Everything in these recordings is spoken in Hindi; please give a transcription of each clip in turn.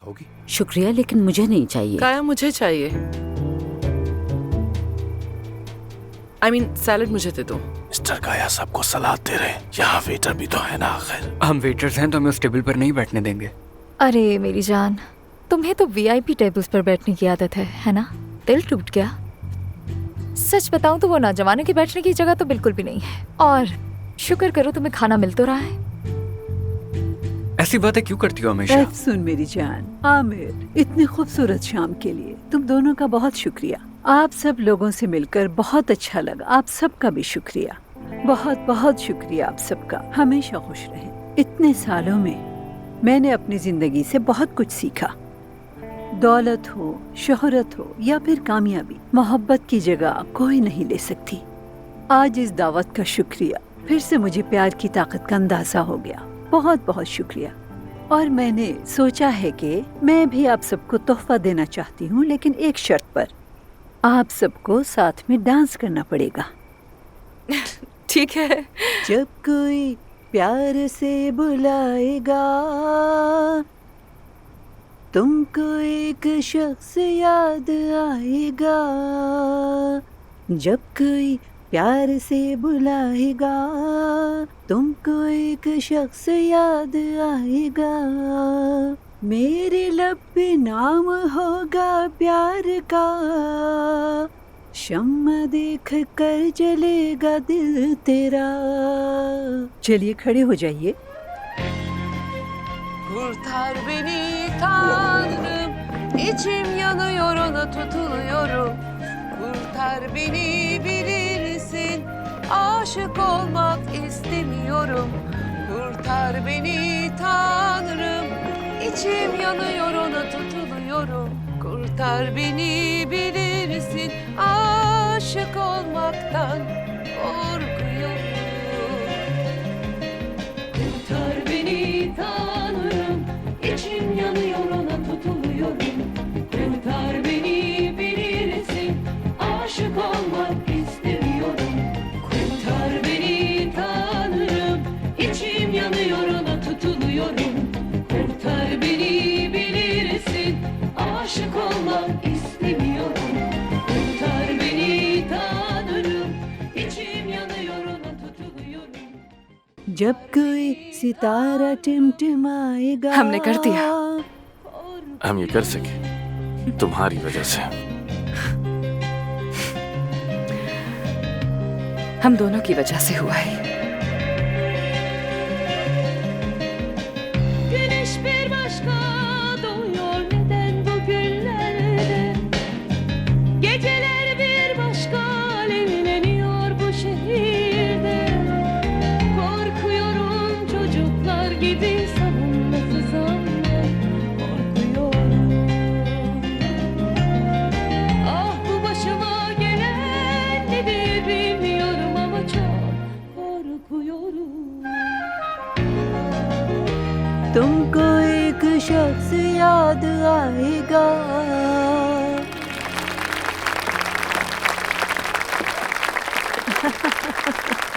होगी। शुक्रिया, लेकिन मुझे नहीं चाहिए। काया मुझे चाहिए। सैलड मुझे दे दो। मिस्टर काया सबको सलाद दे रहे, यहाँ वेटर भी तो है ना आखिर। हम वेटर्स हैं तो हमें उस टेबल पर नहीं बैठने देंगे। अरे मेरी जान, तुम्हें तो वीआईपी टेबल्स पर बैठने की आदत है ना? दिल टूट गया। सच बताऊं तो वो नौजवानों के बैठने की जगह तो बिल्कुल भी नहीं है। और शुक्र करो तुम्हें खाना मिल तो रहा है। ऐसी बातें क्यों करती हो हमेशा? सुन मेरी जान, आमिर, इतनी खूबसूरत शाम के लिए तुम दोनों का बहुत शुक्रिया। आप सब लोगों से मिलकर बहुत अच्छा लगा। आप सबका भी शुक्रिया, बहुत बहुत शुक्रिया आप सबका। हमेशा खुश रहें। इतने सालों में मैंने अपनी जिंदगी से बहुत कुछ सीखा। दौलत हो, शोहरत हो या फिर कामयाबी, मोहब्बत की जगह कोई नहीं ले सकती। आज इस दावत का शुक्रिया, फिर से मुझे प्यार की ताकत का अंदाजा हो गया। बहुत बहुत शुक्रिया। और मैंने सोचा है कि मैं भी आप सबको तोहफा देना चाहती हूँ, लेकिन एक शर्त पर। आप सबको साथ में डांस करना पड़ेगा। ठीक है। जब कोई प्यार से बुलाएगा, तुमको एक शख्स याद आएगा। जब कोई प्यार से बुलाएगा, तुमको एक शख्स याद आएगा। मेरे लब पे नाम होगा प्यार का, शम्मा देख कर जलेगा दिल तेरा। चलिए खड़े हो जाइए। Kurtar beni Tanrım, içim yanıyor ona tutuluyorum. Kurtar beni bilirsin, aşık olmak istemiyorum. Kurtar beni Tanrım, içim yanıyor ona tutuluyorum. Kurtar beni bilirsin, aşık olmaktan korkuyorum. Kurtar beni Tanrım, içim yanıyor ona tutuluyorum. Kurtar beni bilirsin, aşık olmak istemiyorum. Kurtar beni Tanrım, içim yanıyor ona tutuluyorum. Kurtar beni bilirsin, aşık olmak istemiyorum. Kurtar beni Tanrım, içim yanıyor ona tutuluyorum. जब कोई सितारा टिमटिमाएगा। हमने कर दिया। हम ये कर सके तुम्हारी वजह से। हम दोनों की वजह से हुआ है। Güneş bir başka doğuyor neden bugünlerde? Geceler bir başka alevleniyor bu şehirde. Korkuyorum çocuklar gibi savunmasız anne, korkuyorum. Ah bu başıma gelen nedir bilmiyorum ama çok korkuyorum. तुमको एक शख्स याद आएगा।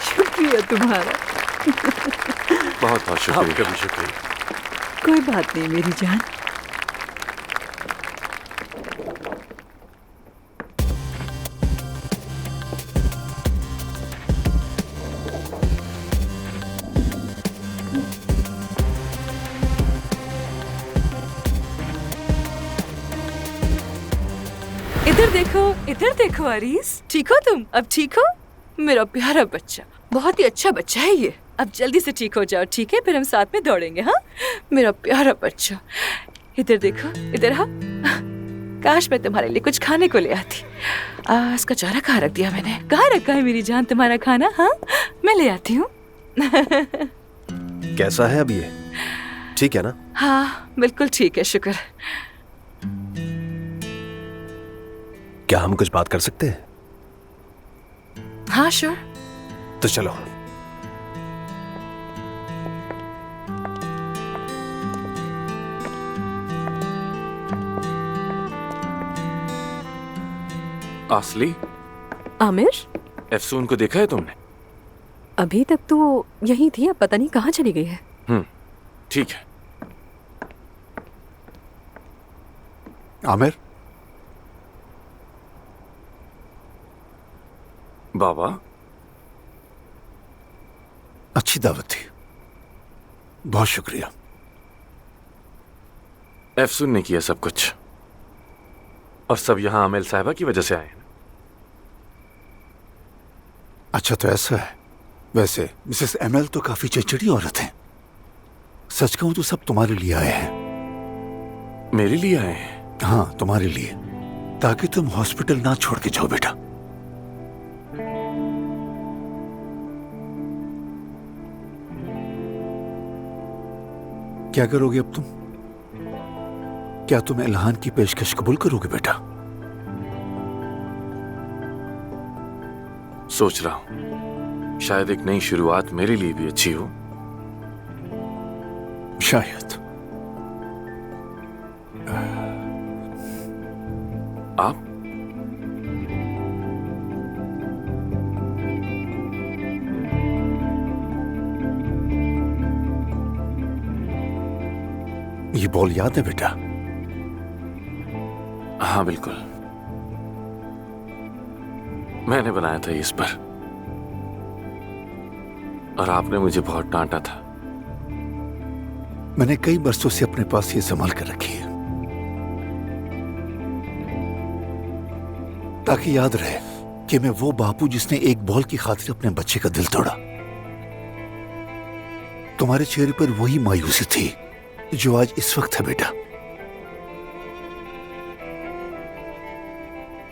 शुक्रिया तुम्हारा। बहुत बहुत शुक्रिया। कभी शुक्रिया। कोई बात नहीं मेरी जान। इधर देखो अरीस। ठीक हो तुम? अब ठीक हो? मेरा प्यारा बच्चा, बहुत ही अच्छा बच्चा है ये। अब जल्दी से ठीक हो जाओ, ठीक है? फिर हम साथ में दौड़ेंगे। हाँ मेरा प्यारा बच्चा, इधर देखो, इधर हाँ। काश मैं तुम्हारे लिए कुछ खाने को ले आती। इसका चारा कहाँ रख दिया मैंने? कहाँ रखा है मेरी जान तुम्हारा खाना? हाँ मैं ले आती हूँ। कैसा है अब ये? ठीक है ना? हाँ बिल्कुल ठीक है, शुक्र। क्या हम कुछ बात कर सकते हैं? हाँ श्योर। तो चलो। आसली, आमिर, एफसून को देखा है तुमने? अभी तक तो यहीं थी, अब पता नहीं कहाँ चली गई है। ठीक है। ठीक है। क्या हम कुछ बात कर सकते हैं? हाँ श्योर। आसली, एफसून को देखा है तुमने? अभी तक तो यहीं थी, अब पता नहीं कहाँ चली गई है। ठीक है। हाँ श्योर। क्या हम कुछ बात कर सकते हैं? आमिर, बाबा, अच्छी दावत थी, बहुत शुक्रिया। एफसून ने किया सब कुछ, और सब यहां आमिर साहिबा की वजह से आए हैं। अच्छा तो ऐसा है। वैसे मिसेस एमएल तो काफी चिड़चिड़ी औरत हैं। सच कहूं तो सब तुम्हारे लिए आए हैं। मेरे लिए आए हैं? हाँ, तुम्हारे लिए, ताकि तुम हॉस्पिटल ना छोड़ के जाओ बेटा। क्या करोगे अब तुम? क्या तुम इल्हान की पेशकश कबूल करोगे बेटा? सोच रहा हूं, शायद एक नई शुरुआत मेरे लिए भी अच्छी हो। शायद। आप? ये बॉल याद है बेटा? हाँ बिल्कुल, मैंने बनाया था इस पर, और आपने मुझे बहुत डांटा था। मैंने कई बरसों से अपने पास ये संभाल कर रखी है, ताकि याद रहे कि मैं वो बापू जिसने एक बॉल की खातिर अपने बच्चे का दिल तोड़ा। तुम्हारे चेहरे पर वही मायूसी थी जो आज इस वक्त है बेटा।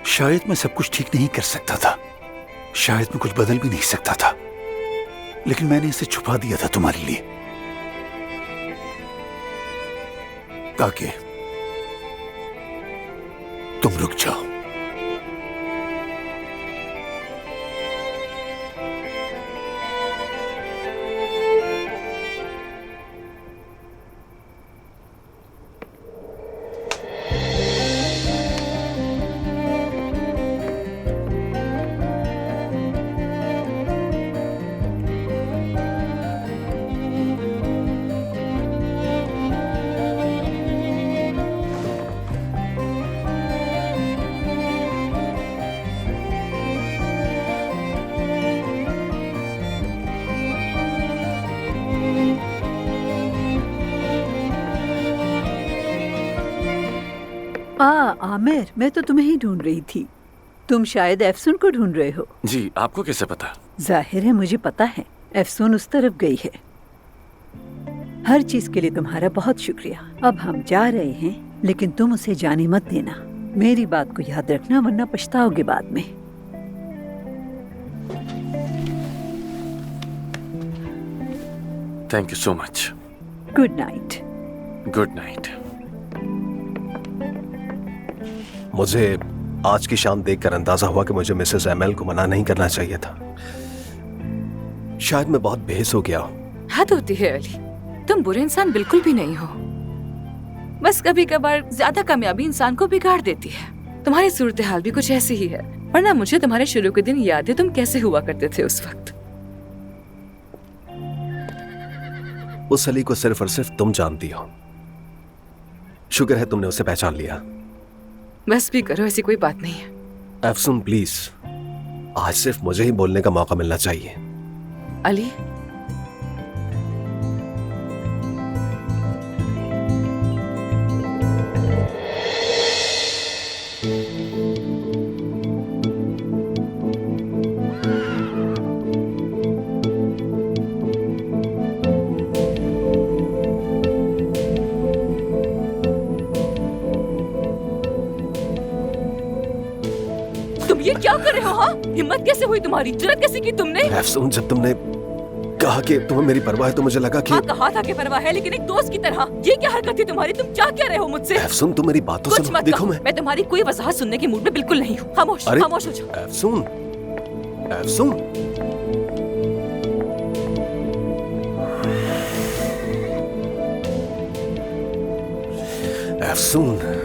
शायद मैं सब कुछ ठीक नहीं कर सकता था, शायद मैं कुछ बदल भी नहीं सकता था, लेकिन मैंने इसे छुपा दिया था तुम्हारे लिए, ताकि तुम रुक जाओ। आमिर, मैं तो तुम्हें ही ढूंढ रही थी। तुम शायद एफसून को ढूंढ रहे हो। जी, आपको कैसे पता? जाहिर है मुझे पता है, एफसून उस तरफ गई है। हर चीज के लिए तुम्हारा बहुत शुक्रिया। अब हम जा रहे हैं, लेकिन तुम उसे जाने मत देना। मेरी बात को याद रखना, वरना पछताओगे बाद में। Thank you so much. Good night. Good night. मुझे आज की शाम देखकर अंदाजा हुआ कि मुझे मिसेस एमएल को मना नहीं करना चाहिए था। शायद मैं बहुत बेहिस हो गया हूँ। हद होती है अली, तुम बुरे इंसान बिल्कुल भी नहीं हो। बस कभी कभार ज्यादा कामयाबी इंसान को बिगाड़ देती है। तुम्हारी सूरत हाल भी कुछ ऐसी ही है, वरना मुझे तुम्हारे शुरू के दिन याद है तुम कैसे हुआ करते थे उस वक्त। उस अली को सिर्फ और सिर्फ तुम जानती हो। शुक्र है तुमने उसे पहचान लिया। बस भी करो, ऐसी कोई बात नहीं है। एफसून प्लीज, आज सिर्फ मुझे ही बोलने का मौका मिलना चाहिए। अली, तुम ये क्या कर रहे हो? हाँ, हिम्मत कैसे हुई तुम्हारी? जुर्रत कैसे की तुमने? एफसून, जब तुमने कहा कि तुम्हें मेरी परवाह है तो मुझे लगा कि... हाँ, कहा था कि परवाह है, लेकिन एक दोस्त की तरह। ये क्या हरकत थी तुम्हारी? तुम चाह क्या रहे हो मुझसे? एफसून, तुम मेरी बातों कुछ से मत देखो। मैं तुम्हारी कोई वजाहत सुनने के मूड में बिल्कुल नहीं हूँ। खामोश, खामोश हो जाओ। एफसून, एफसून, एफसून।